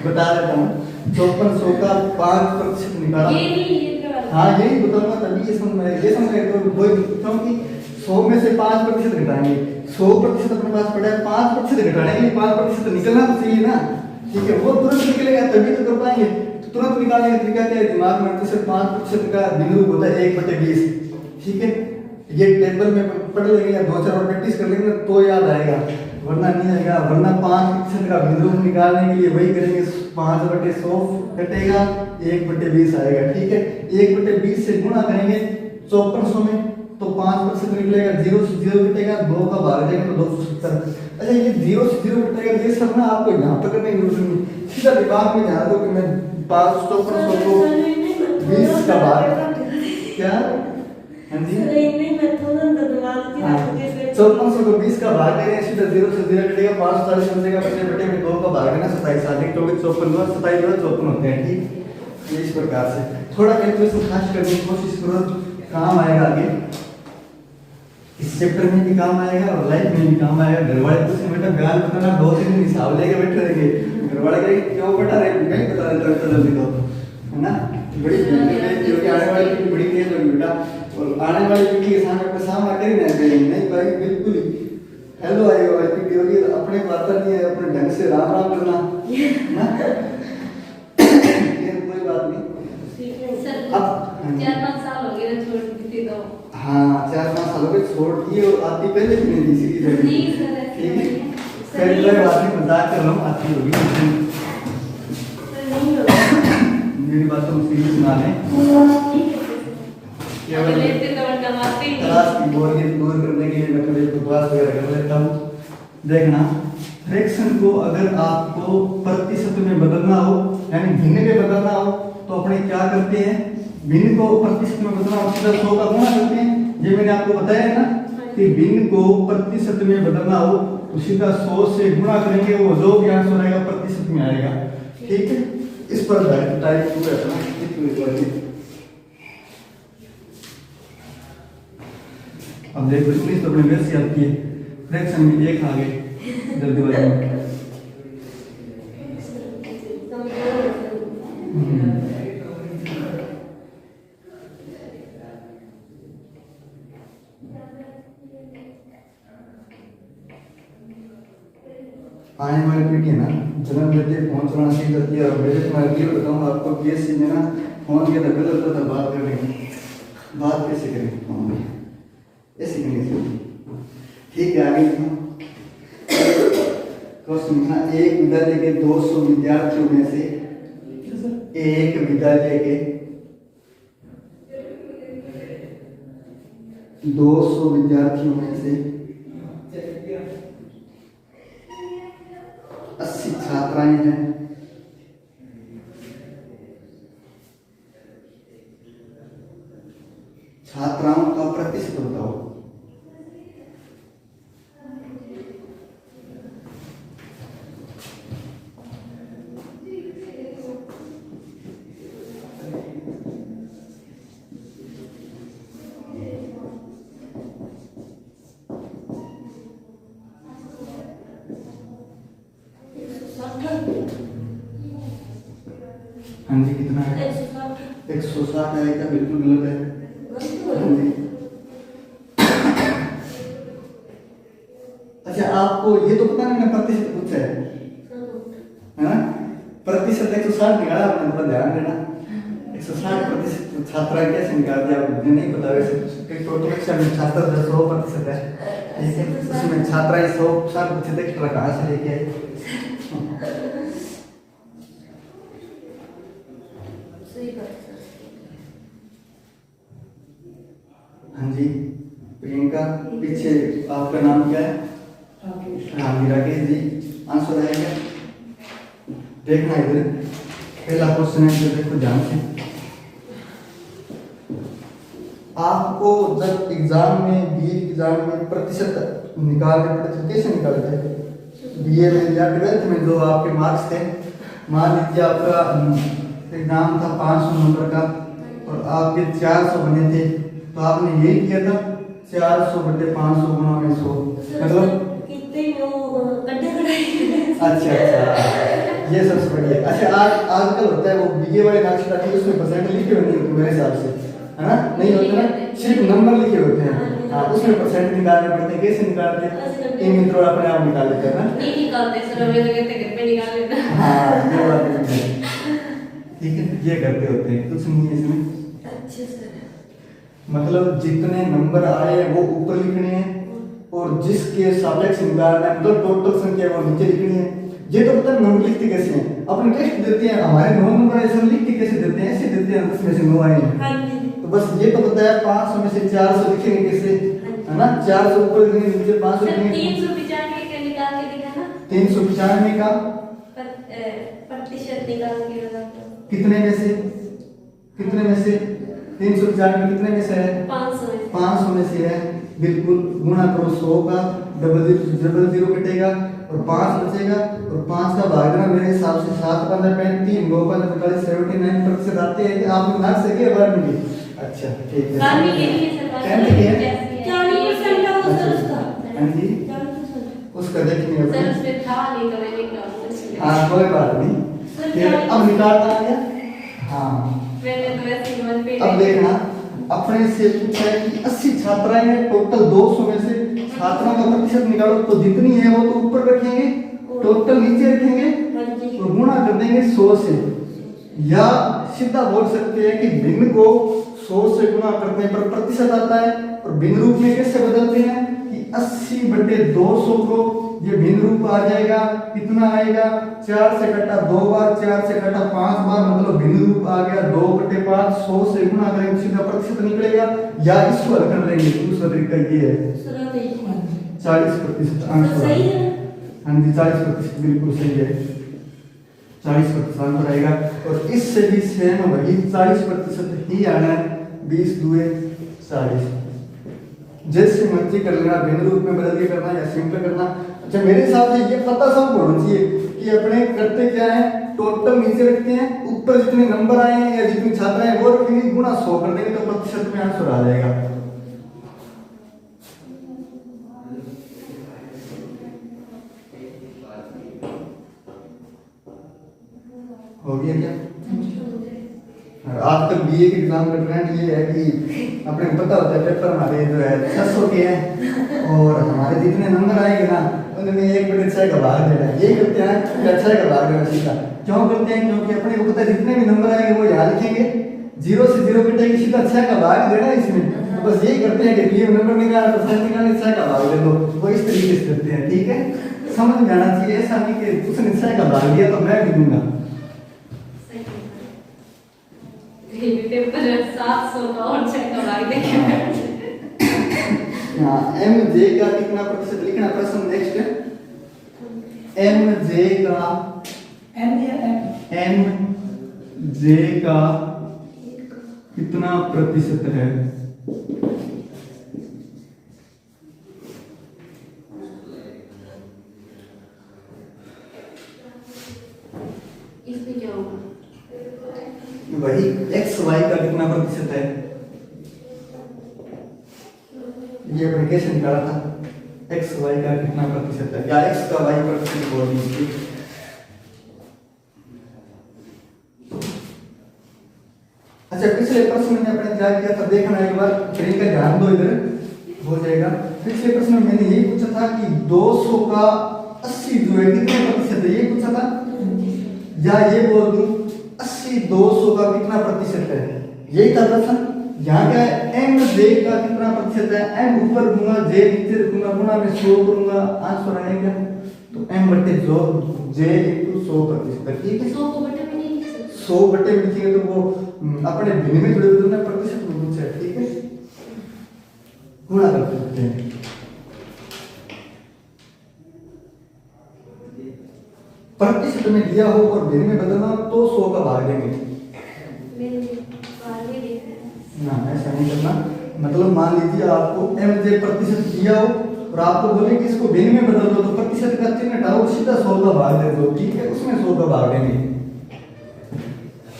बता देता हूँ, 5400 का 5% निकाला। हाँ, यही बताऊंगा तभी ये समझ में आएगा। ये समझ में तो वही, क्योंकि 100 में से 5% घटाएंगे, 100% अपने पास पड़ा है, 5% घटाने के लिए 5% निकलना तो चाहिए ना। ठीक है, वो तुरंत निकलेगा तभी तो कर पाएंगे। तो तुरंत निकालने का तरीका क्या है, दिमाग में जैसे 5% का भिन्न रूप होता है 1/20। ठीक है, ये टेबल में पढ़ लेंगे या 2-4 बार प्रैक्टिस कर लेंगे तो याद आएगा, वरना नहीं आएगा। वरना 5% का भिन्न रूप निकालने के लिए वही करेंगे, 5/100 कटेगा, 1/20 आएगा। ठीक है, 1/20 से गुणा करेंगे 5400 में तो 5% निकलेगा, 0 से 0 कटेगा, 2 का भाग देंगे तो 270। अच्छा, ये 0 से 0 कटेगा, ये सब ना आपको यहाँ पर करने की जरूरत नहीं, सीधा दिमाग में ध्यान दो कि मैं 5400 को 20 का भाग क्या। हाँ जी, 5400 को 20 का भाग देंगे, सीधा 0 से 0 कटेगा, 540 बचेगा, बटे में 2 का भाग देना, 27 आ जाएगा, 24 54 होते हैं। ठीक, ये इस प्रकार से थोड़ा कैलकुलेशन खास करने की कोशिश करो, काम आएगा आगे, इस चैप्टर में भी काम आएगा और लाइफ में भी काम आएगा। घर वाले कुछ बेटा बयान बताना 2-3 दिन हिसाब लेके बैठे रहेंगे, घर वाले कहेंगे क्यों बता रहे, नहीं बता रहे तो जल्दी दो, है ना। बड़ी क्योंकि आने वाली पीढ़ी बड़ी तेज होगी बेटा, और आने वाली पीढ़ी के सामने अपना सामना कर ही नहीं भाई, बिल्कुल ही हेलो आई वाली पीढ़ी होगी, अपने को आता नहीं है अपने ढंग से राम राम करना, ना ये कोई बात नहीं। अब 4-5 साल हो गए छोड़ दी तो, हाँ 4-5 साल हो गए छोड़ दी, और आती पहले भी नहीं दी सीधी जगह। ठीक है, फिर कोई बात नहीं, मजाक कर रहा हूँ, आती होगी मेरी बात तुम सीधी सुना लें। क्लास की बोरियत दूर करने के लिए मैं थोड़ी बकवास वगैरह कर लेता हूँ। देखना, फ्रैक्शन को अगर आपको प्रतिशत में बदलना हो, यानी भिन्न में बदलना हो, तो अपने क्या करते हैं, भिन्न को प्रतिशत में बदलना हो सीधा 100 का गुणा करते हैं। ये मैंने आपको बताया है ना कि भिन्न को प्रतिशत में बदलना हो तो सीधा 100 से गुणा करेंगे, वो जो भी आंसर आएगा प्रतिशत में आएगा। ठीक है, इस पर टाइप पूरा करना। अब देखो इसमें तो अपने वैसे आती है, फ्रैक्शन में 1 आ गए जल्दीबाजी में। आने वाली पीढ़ी है ना, जन्म लेते फोन चलाना सीख जाती है। और मेरे तुम्हारे क्लियर बताऊँ आपको, केस में ना फोन के अंदर गलत होता है, बात करेंगे, बात कैसे करेंगे फोन में, ऐसे करनी चाहिए। ठीक है, आगे क्वेश्चन था, एक विद्यालय के 200 विद्यार्थियों में से एक विद्यालय के 200 विद्यार्थियों में से 80 छात्राएं हैं। छात्राओं का प्रतिशत बताओ। हाँ जी, कितना है? 160 आएगा, बिल्कुल गलत है। हाँ जी। अच्छा, आपको ये तो पता नहीं ना प्रतिशत पूछा है ना, प्रतिशत 160 निकाला आपने, थोड़ा ध्यान देना। 160% छात्राएं कैसे निकाल दिया, मुझे नहीं पता। वैसे टोटल कक्षा में छात्र 100% है, ठीक है, उसमें छात्राएं 160% एक्स्ट्रा कहाँ से लेके आए। हाँ जी, प्रियंका, पीछे आपका नाम क्या है? हाँ जी, राकेश जी। आंसर आएगा, देखना इधर, पहला क्वेश्चन है, देखो ध्यान से। आपको जब एग्जाम में, बीए एग्जाम में प्रतिशत निकालने पड़ते, कैसे निकालते हैं? बीए में या 12th में जो आपके मार्क्स थे, मान लीजिए आपका एग्जाम था 500 नंबर का और आपके 400 बने थे, तो आपने यही किया था 400/500 गुणा में 100, मतलब अच्छा, ये सबसे बढ़िया। अच्छा, आजकल होता है वो बीए वाले मार्क्स उसमें परसेंट लिखे हुए नहीं होते मेरे हिसाब से, है ना, नहीं होते ना, सिर्फ नंबर लिखे होते हैं। हाँ, उसमें परसेंट निकालने पड़ते हैं। कैसे निकालते हैं? इन मित्रों अपने आप निकाल लेते हैं ना। नहीं निकालते सर, हमें तो कहते घर पे निकाल लेना। हाँ, ये बात है। ठीक है, ये करते होते हैं, कुछ नहीं है इसमें। अच्छा सर। मतलब जितने नंबर आए वो ऊपर लिखने हैं और जिसके सापेक्ष निकालना है, मतलब टोटल संख्या वो नीचे लिखनी है। ये तो पता है नंबर लिखते कैसे हैं? अपने टेस्ट देते हैं, हमारे 9 नंबर ऐसे लिखते कैसे देते हैं? ऐसे देते हैं 10 में से 9 आए हैं। हाँ जी। तो बस ये तो पता है 500 में से 400 लिखेंगे कैसे, है ना? 400 ऊपर लिखेंगे, नीचे 500 सर लिखेंगे। 395 का निकाल के दिखा ना। 395 का प्रतिशत निकाल के लगा दो। कितने में से? कितने में से? 395 कितने में से है? 500 में। 500 में से है, बिल्कुल। गुणा करो 100 का, डबल जीरो कटेगा और 5 बचेगा और 5 का भाग देना मेरे हिसाब से 7 15 35 9 5 45 79% आते हैं। कि आप मार्क्स से के बार में? अच्छा ठीक है। बारहवीं के लिए सर 10th के है? 40% का वो सर उसका। हाँ जी, 40%। उसका देखेंगे सर अपन। उसमें था नहीं तो मैंने क्या हाँ कोई बात नहीं। सर, फिर अब निकालता आ गया। हाँ मैंने तो वैसे ही मन पे अब देखना, अपने से पूछा है कि 80 छात्राएं हैं, टोटल 200 में से छात्रों का प्रतिशत निकालो। तो जितनी है वो तो ऊपर रखेंगे, टोटल नीचे रखेंगे और गुणा कर देंगे 100 से। या सीधा बोल सकते हैं कि भिन्न को 100 से गुणा करने पर प्रतिशत आता है। और भिन्न रूप में कैसे बदलते हैं कि 80/200 को ये भिन्न रूप आ जाएगा। कितना आएगा? 4 से कटा 2 बार, 4 से कटा 5 बार, मतलब भिन्न रूप आ गया 2/5। 100 से गुणा करेंगे सीधा प्रतिशत निकलेगा। या इसको हल कर लेंगे, दूसरा तरीका ये है 40% आंसर। सही है। हाँ जी 40% बिल्कुल सही है, 40% आंसर आएगा। और इससे भी सेम वही 40% ही आना है। 20 दुए 40। जैसे मर्जी कर लेना, भिन्न रूप में बदल के करना या सिंपल करना। अच्छा मेरे हिसाब से ये पता सबको होना चाहिए कि अपने करते क्या है, टोटल नीचे रखते हैं, ऊपर जितने नंबर आए हैं या जितनी छात्राएं हैं वो रखेंगे, गुणा 100 कर देंगे तो प्रतिशत में आंसर आ जाएगा। हो गया क्या? आजकल बीए के एग्जाम का ट्रेंड ये है कि अपने को पता होता है पेपर हमारे जो है 600 के हैं और हमारे जितने नंबर आएंगे ना उनमें 1/6 का भाग देना है। ये करते हैं कि 6 का भाग देना सीधा। क्यों करते हैं? क्योंकि अपने को पता है जितने भी नंबर आएंगे वो यहाँ लिखेंगे, 0 से 0 कटेंगे, सीधा 6 का भाग देना है इसमें। तो बस यही करते हैं कि बीए नंबर निकाल परसेंट निकालने 6 का भाग दे दो, वो इस तरीके से करते हैं। ठीक है, समझ में आना चाहिए। ऐसा नहीं कि उसने 6 का भाग दिया तो मैं भी दूंगा। पेपर 700 का और 6 का भाग देखे। हाँ एम जे का कितना प्रतिशत लिखना प्रश्न नेक्स्ट है। एम जे का कितना प्रतिशत है? इसमें क्या होगा? वही एक्स वाई का कितना प्रतिशत है, ये अपन कैसे निकाला था? एक्स वाई का कितना प्रतिशत है या एक्स का वाई प्रतिशत बोल दीजिए। अच्छा पिछले प्रश्न में अपने क्या किया था देखना एक बार, फिर इनका ध्यान दो, इधर हो जाएगा। पिछले प्रश्न में मैंने यही पूछा था कि 200 का 80 जो है कितने प्रतिशत है, ये पूछा था। या ये बोल दूं 80 200 का कितना प्रतिशत है, यही था प्रश्न। यहाँ क्या है, एम जे का कितना प्रतिशत है, एम ऊपर दूंगा जे नीचे रखूंगा, गुणा में 100 करूंगा, आंसर आएगा तो एम बटे जो जे इनटू 100%। ठीक है, 100 को बटे में नहीं लिख सकते। 100 बटे में लिखेंगे तो वो अपने भिन्न में थोड़े बदलना, प्रतिशत में पूछा है। ठीक है, गुणा कर सकते हैं। प्रतिशत में दिया हो और भिन्न में बदलना तो 100 का भाग देंगे। मैंने भाग नहीं देखा है। ना ऐसा नहीं करना। मतलब मान लीजिए आपको एम जे प्रतिशत दिया हो और आपको बोले कि इसको भिन्न में बदल दो, तो प्रतिशत का चिन्ह हटाओ, सीधा 100 का भाग दे दो। ठीक है, उसमें 100 का भाग देंगे।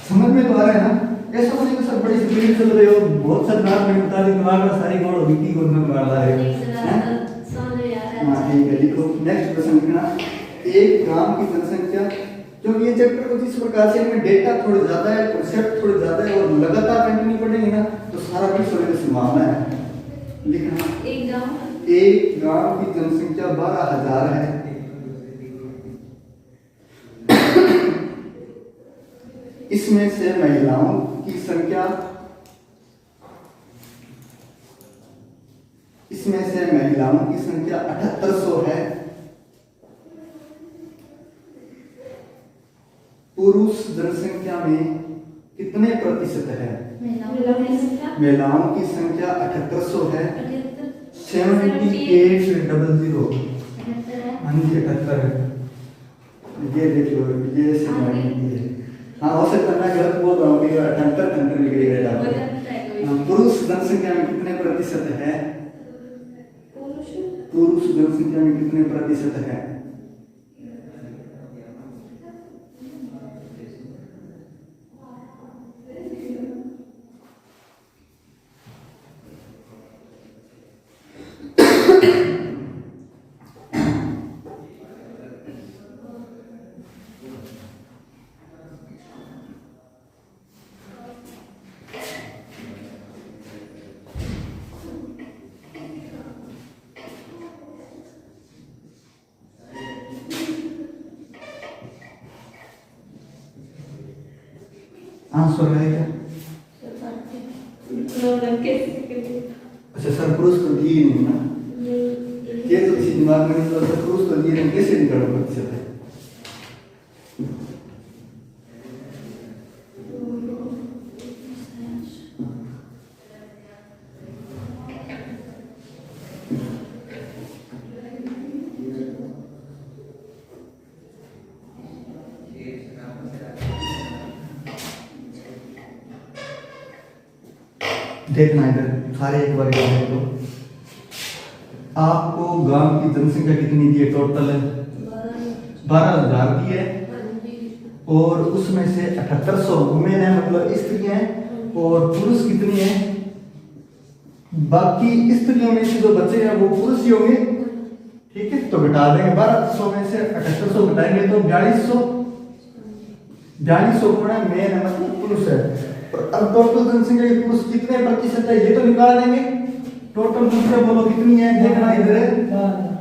समझ में तो आ रहा है ना? ऐसा नहीं कि सर बड़ी स्पीड चल रही हो, बहुत सारे रात में बता दी दिमाग में सारी गौड़ विकी को नंबर मार रहा है। समझ में आ रहा है। हां ठीक है, लिखो नेक्स्ट प्रश्न लिखना। एक ग्राम की जनसंख्या, क्योंकि ये चैप्टर को जिस प्रकार से इनमें डेटा थोड़े ज्यादा है, कॉन्सेप्ट थोड़े ज्यादा है और लगातार कंटिन्यू पढ़ेंगे ना तो सारा कुछ होने की संभावना है। लिखना। एक एक गांव की जनसंख्या 12,000 है। इसमें से महिलाओं की संख्या 7800 है। पुरुष जनसंख्या में कितने प्रतिशत है? महिलाओं की संख्या 7800 है। 7800। हाँ जी 78 है। ये देख लो, ये 70 है। हाँ हो सकता है मैं गलत बोल रहा हूँ कि 78 निकलेगा। पुरुष जनसंख्या में कितने प्रतिशत है? पुरुष जनसंख्या में कितने प्रतिशत है? आंसर है क्या? अच्छा सर पुरुष तो दिए नहीं ना, ये तो किसी दिमाग में नहीं चलता। पुरुष तो दिए नहीं, कैसे निकालो प्रतिशत है? देखना इधर सारे एक बार देख लो। आपको गांव की जनसंख्या कितनी दी है? टोटल 12,000 दी है और उसमें से 7800 वुमेन है, मतलब स्त्रियां हैं, और पुरुष कितनी है? बाकी स्त्रियों में से जो बच्चे हैं वो पुरुष ही होंगे, ठीक है। तो घटा देंगे 1200 में से 7800 घटाएंगे तो 4200 कौन है? मेन है, मतलब पुरुष है। अब टोटल जनसंख्या के पुरुष कितने प्रतिशत है ये तो निकाल देंगे। टोटल जनसंख्या बोलो कितनी है, देखना इधर।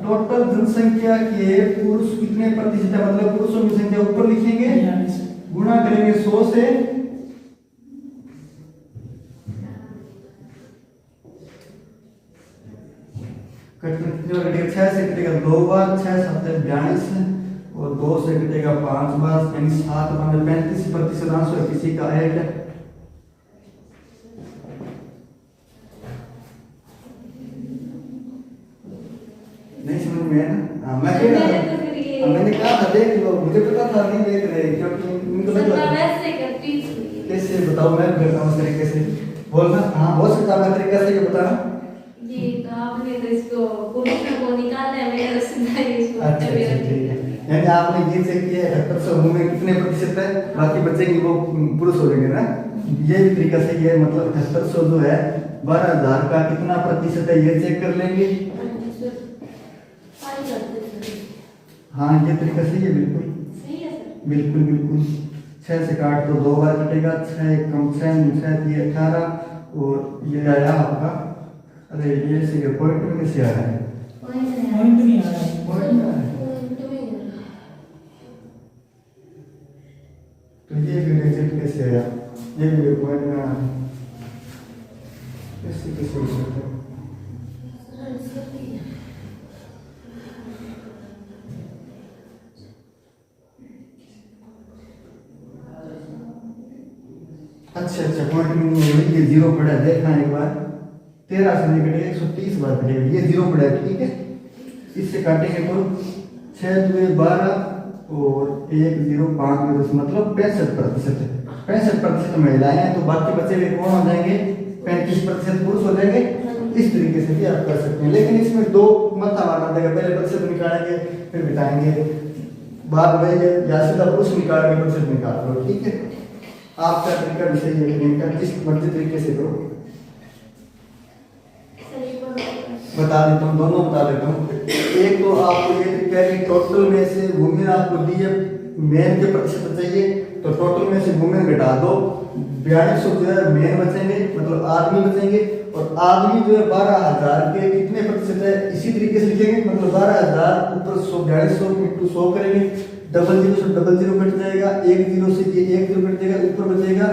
टोटल जनसंख्या के पुरुष कितने प्रतिशत है, मतलब पुरुषों की संख्या ऊपर लिखेंगे, गुणा करेंगे 100 से। कटेगा 6 से कटेगा 2 बार, 6 7 42 और 2 से कटेगा 5 बार, यानी 7 बार 35% आंसर किसी का है क्या? नहीं समझ में है ना? मैं कह रहा था, मैंने कहा था देख लो, मुझे पता था नहीं देख रहे क्योंकि उनको लगा कैसे बताओ, मैं करता हूँ इस तरीके से बोलना। हाँ हो सकता है मैं तरीका से बताना। जी तो आपने तो इसको पुरुषों को निकाला है, मैंने तो सुना है इसको। अच्छा ठीक है, यानी आपने ये चेक किया 7800 में कितने प्रतिशत है, बाकी बचेंगे वो पुरुष हो जाएंगे ना। ये भी तरीका सही है, मतलब 7800 जो है 12,000 का कितना प्रतिशत है ये चेक कर लेंगे। हाँ ये तरीका सही है, बिल्कुल सही है सर, बिल्कुल बिल्कुल। 6 से काट दो 2 बार कटेगा, 6 कम 6 ये 18 और ये आया आपका, अरे ये से पॉइंट में कैसे आ रहा है? पॉइंट नहीं आ रहा है। पॉइंट में आ रहा है। तो ये भी रिजल्ट कैसे आया? ये भी पॉइंट में आ रहा है, कैसे कैसे हो सकता है? अच्छा पॉइंट में नहीं है, ये 0 पड़ा है, देखना एक बार। 13 से निकलेगा 130 बार कटेगा, ये 0 पड़ा है, ठीक है। इससे काटेंगे तो 6 2 12 और 1 0 5 में 10, मतलब 65% है। 65% महिलाएं हैं, तो बाकी बचे हुए कौन हो जाएंगे? 35% पुरुष हो जाएंगे। इस तरीके से भी आप कर सकते हैं, लेकिन इसमें 2 मत मारना देगा, पहले प्रतिशत निकालेंगे फिर बिठाएंगे, बाद में या सीधा पुरुष निकालेंगे प्रतिशत निकाल लो, ठीक है। आपका तरीका भी सही है, इनका जिस मर्जी तरीके से करो। बता देता हूँ, दोनों बता देता हूँ। एक तो आपको ये तरीका है कि टोटल में से वुमेन आपको दी है, मेन के प्रतिशत चाहिए, तो टोटल में से वुमेन घटा दो, 4200 जो है मेन बचेंगे, मतलब आदमी बचेंगे, और आदमी जो है 12,000 के कितने प्रतिशत है इसी तरीके से लिखेंगे, मतलब 12,000 ऊपर 100 इंटू 100 करेंगे, डबल जीरो से डबल जीरो कट जाएगा, एक जीरो से ये एक जीरो कट जाएगा, ऊपर बचेगा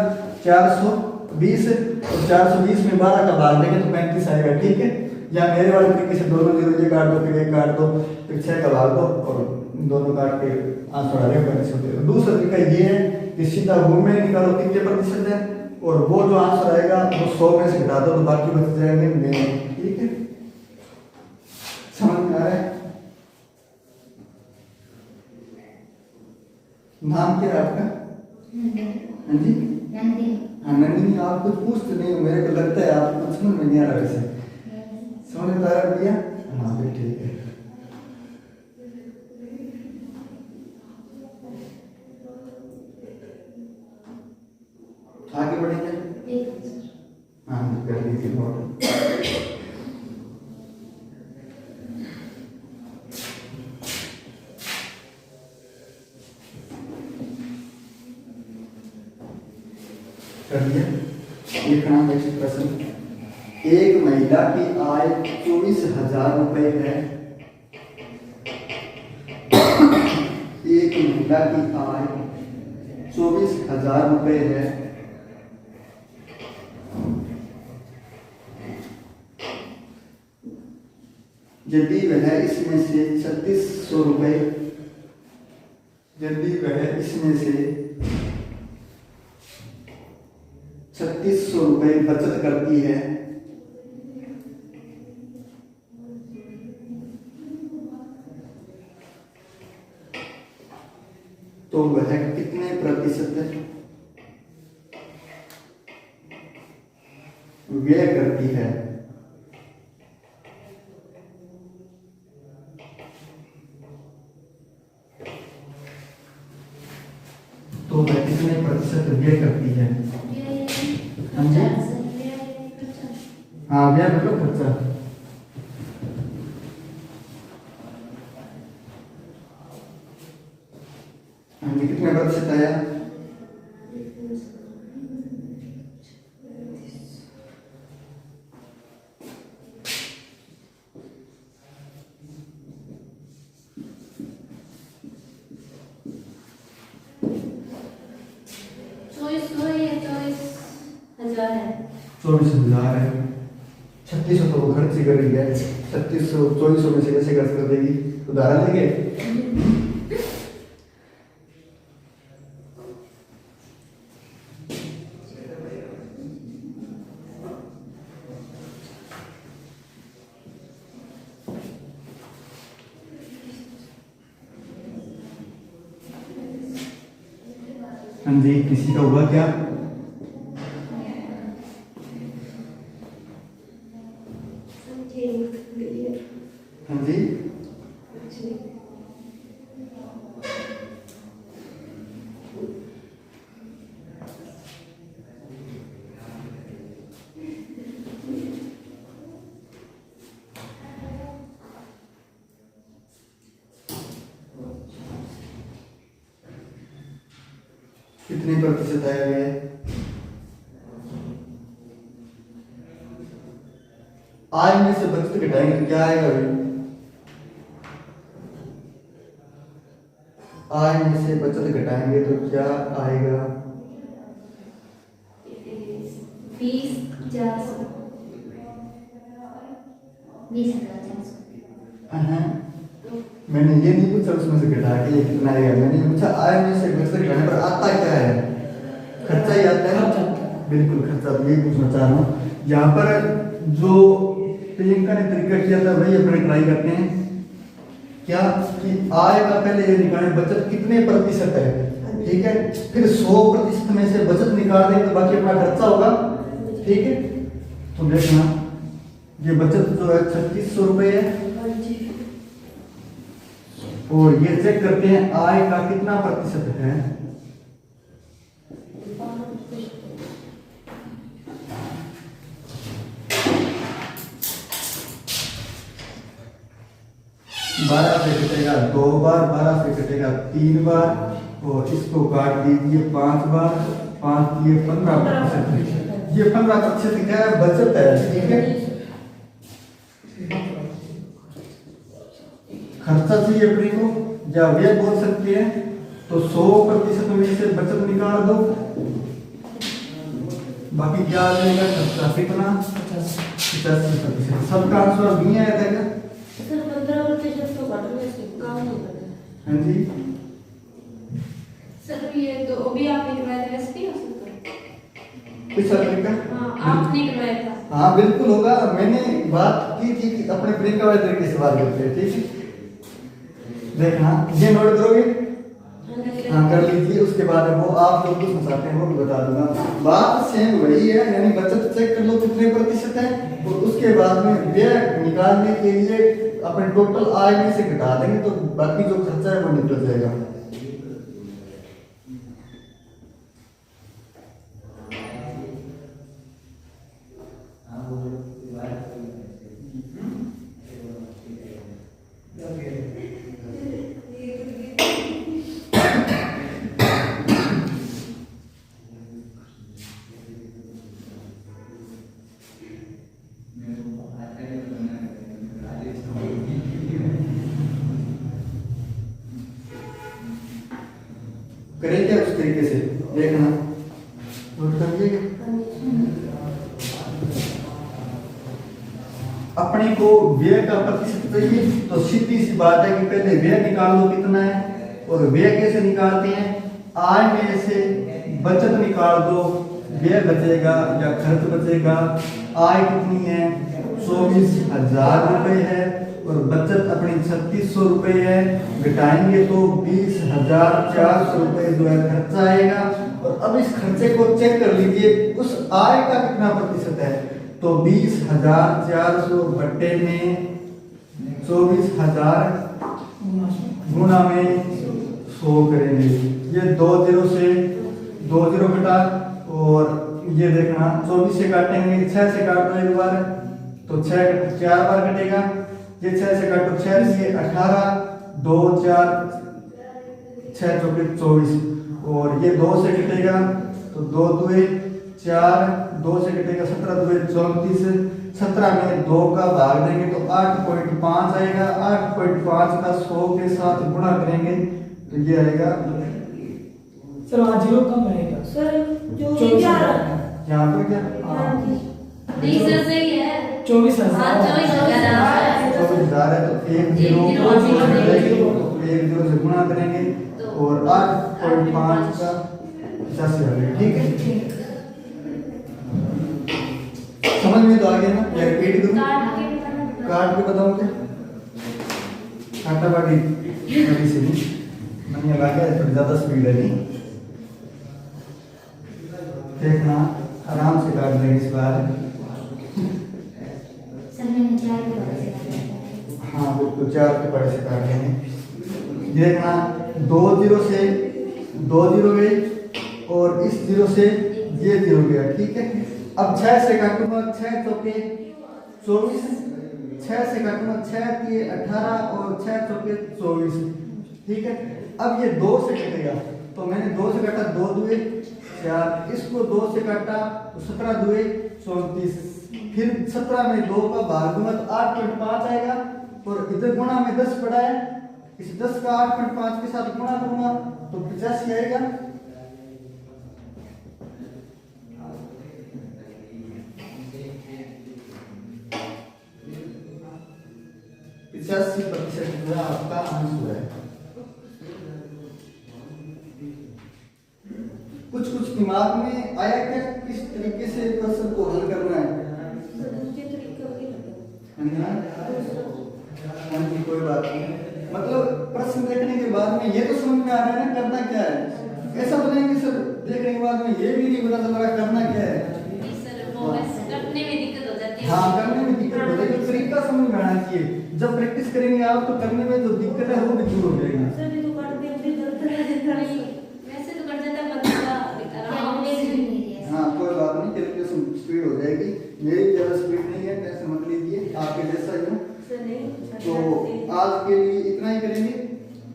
420 और 420 में 12 का भाग देंगे तो 35 आएगा। ठीक है, या मेरे वाले तरीके से दोनों जीरो ये काट दो, फिर एक काट दो, फिर 6 का भाग दो और दोनों काट के आंसर आ जाएगा 35 होते हैं। दूसरा तरीका ये है कि सीधा वो में निकालो कितने प्रतिशत है और वो जो आंसर आएगा वो 100 में से घटा दो तो बाकी बच जाएंगे 9। ठीक है, समझ में आ रहा है? नाम क्या है आपका? हाँ जी, हाँ नंदिनी। आप कुछ पूछते नहीं हो, मेरे को लगता है आप कुछ समझ में नहीं आ रहा वैसे। समझ में आ रहा भैया? हाँ फिर ठीक है। आगे बढ़ेंगे। हाँ कर लीजिए नोट। कर लिया। लिखना नेक्स्ट प्रश्न। एक महिला की आय 24,000 रुपए है। एक महिला की आय 24,000 रुपए है। यदि वह इसमें से 3600 रुपए, यदि वह इसमें से 3600 रुपए बचत करती है तो वह कितने प्रतिशत व्यय करती है? तो वह कितने प्रतिशत व्यय करती है? हाँ व्यय मतलब खर्चा। हाँ जी, कितने प्रतिशत आया? चौबीस हजार है। 3600 तो वो खर्च ही कर रही है। 3600 2400 में से कैसे खर्च कर देगी? उदाहरण लेंगे। हाँ जी, किसी का हुआ क्या? हाँ जी, कितने प्रतिशत आया है? आय में से बचत घटाएंगे तो क्या आएगा भाई? आय में से बचत घटाएंगे तो क्या आएगा? 20,400। मैंने ये नहीं पूछा उसमें से घटा के ये कितना आएगा, मैंने पूछा आय में से बचत घटाने पर आता क्या है? खर्चा ही आता है। बिल्कुल खर्चा, तो यही पूछना चाह रहा हूँ। यहाँ पर जो प्रियंका ने तरीका किया था वही अपने ट्राई करते हैं। क्या कि आय का पहले ये निकालें बचत कितने प्रतिशत है, ठीक है, फिर 100% में से बचत निकाल दें तो बाकी अपना खर्चा होगा। ठीक है, तो देखना ये बचत जो है 3600 रुपए है और ये चेक करते हैं आय का कितना प्रतिशत है। बारह से कटेगा 2 बार, 12 से कटेगा 3 बार और इसको काट दीजिए 5 बार, 5 दिए 15%। ये 15% क्या है, बचत है, ठीक है। खर्चा चाहिए अपने को या व्यय बोल सकते हैं, तो 100% में से बचत निकाल दो, बाकी क्या आ जाएगा, खर्चा कितना, 85%। सबका आंसर नहीं आया था क्या? सर 15% तो घट में से काम नहीं करना। हाँ जी, सर ये तो अभी आपने करवाया था एसपी हो सकता किस सब्जेक्ट का? हाँ आपने करवाया था। हाँ बिल्कुल होगा, मैंने बात की थी कि अपने प्रियंका वाले तरीके से बात करते हैं, ठीक है। देखना, ये नोट करोगे? हाँ कर लीजिए, उसके बाद वो आप जो कुछ चाहते हैं वो भी बता दूंगा। बात सेम वही है, यानी बचत चेक कर लो कितने प्रतिशत है, और उसके बाद में व्यय निकालने के लिए अपने टोटल आय में से घटा देंगे, तो बाकी जो खर्चा है वो निकल जाएगा। करें क्या उस तरीके से, देखना नोट कर लीजिए। अपने को व्यय का प्रतिशत चाहिए, तो सीधी सी बात है कि पहले व्यय निकाल लो कितना है, और व्यय कैसे निकालते हैं, आय में से बचत निकाल दो, व्यय बचेगा या खर्च बचेगा। आय कितनी है, 24,000 रुपए है, और बचत अपनी 3600 रुपए है, घटाएंगे तो 20,400 रुपए जो है खर्चा आएगा। और अब इस खर्चे को चेक कर लीजिए, उस आय का कितना प्रतिशत है, तो 20,400 बट्टे में 24,000 गुणा में 100 करेंगे। ये 2 0 से 2 0 घटा, और ये देखना 24 से काटेंगे, 6 से काट दो एक बार, तो 6 4 बार कटेगा। ये 6 से काटो, 6 से 18, 2 4 6 चौके 24, और ये 2 से कटेगा, तो 2 दुए 4, 2 से कटेगा 17 दुए 34, 17 में 2 का भाग देंगे तो 8.5 आएगा। 8.5 का 100 के साथ गुणा करेंगे तो ये आएगा, सर वहाँ 0 कम रहेगा सर जो 24,000 यहाँ पर क्या नहीं सर सही है 24,000 हाँ 24,000 24,000 है, तो 1 0 1 0 से गुणा करेंगे, और 8.5 का 85,000, ठीक है। समझ में तो आ गया ना, या रिपीट करूं, काट के बताऊं क्या, काटा बाटी अभी से नहीं मैंने लगा के थोड़ी ज्यादा स्पीड है, नहीं देखना आराम से काट देंगे इस बार। सर मैंने 4 के बारे से बताया। हाँ बिल्कुल 4 के पढ़े से काट देंगे। देखना 2 0 से 2 0 गए, और इस 0 से ये 0 गया, ठीक है। अब 6 से काटूंगा, 6 चौके 24, 6 से काटूंगा, 6 3 18, और 6 चौके 24, ठीक है। अब ये 2 से कटेगा, तो मैंने 2 से काटा, 2 दुए 4, इसको 2 से काटा तो 17 दुए 34, फिर 17 में 2 का भाग दूंगा तो 8.5 आएगा, और इधर गुणा में 10 पड़ा है, इस 10 का 8.5 के साथ गुणा करूंगा तो 85 आएगा। प्रतिशत जो है आपका आंसर है। कुछ कुछ दिमाग में आया क्या, किस तरीके से प्रश्न को हल करना है? कोई बात नहीं, मतलब प्रश्न देखने के बाद में ये तो समझ में आ रहा है ना करना क्या है। ऐसा तो नहीं कि सर देखने के बाद में ये भी नहीं पता चल रहा करना क्या है। करने में दिक्कत हो जाती है। हाँ करने में दिक्कत हो जाएगी, तरीका समझ में आना चाहिए। जब प्रैक्टिस करेंगे आप तो करने में जो दिक्कत है वो भी दूर हो जाएगी। सर ये तो काट दे फिर जल्द वैसे तो कट जाता है पर आराम से। हाँ कोई बात नहीं, कैलकुलेशन स्पीड हो जाएगी, मेरी ज्यादा स्पीड नहीं है, टेंशन मत लीजिए, आपके जैसा ही हूँ। तो आज के लिए इतना ही करेंगे,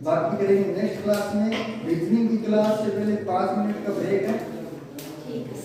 बाकी करेंगे नेक्स्ट क्लास में। रीजनिंग की क्लास से पहले 5 मिनट का ब्रेक है। ठीक है।